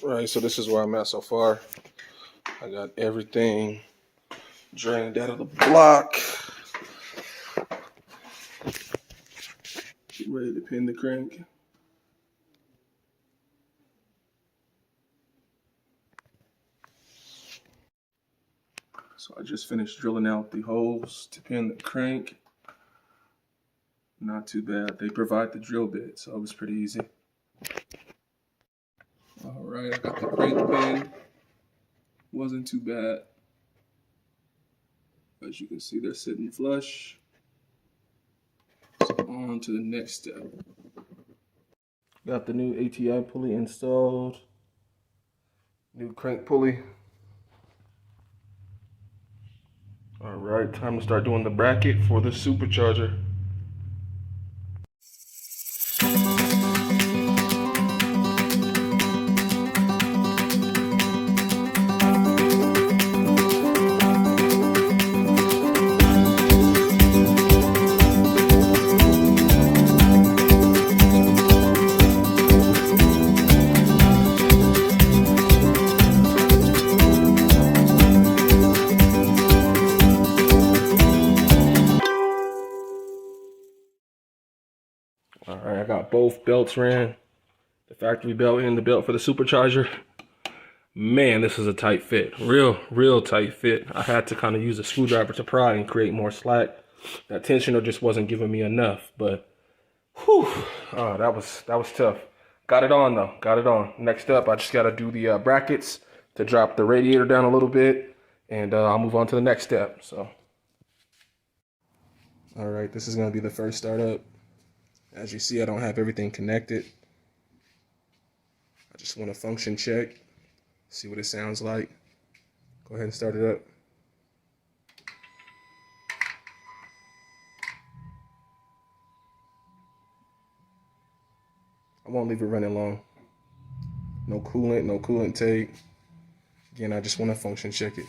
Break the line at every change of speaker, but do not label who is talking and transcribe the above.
Right, so this is where I'm at so far. I got everything drained out of the block. Get ready to pin the crank. So I just finished drilling out the holes to pin the crank. Not too bad. They provide the drill bit, so it was pretty easy. All right, I got the crank pin. Wasn't too bad. As you can see, they're sitting flush. So on to the next step. Got the new ATI pulley installed. New crank pulley. All right, time to start doing the bracket for the supercharger. All right, I got both belts ran. The factory belt and the belt for the supercharger. Man, this is a tight fit. Real tight fit. I had to kind of use a screwdriver to pry and create more slack. That tensioner just wasn't giving me enough, but whew, oh, that was tough. Got it on though, got it on. Next up, I just gotta do the brackets to drop the radiator down a little bit, and I'll move on to the next step, so. All right, this is gonna be the first startup. As you see, I don't have everything connected. I just want to function check, see what it sounds like. Go ahead and start it up. I won't leave it running long. No coolant take. Again, I just want to function check it.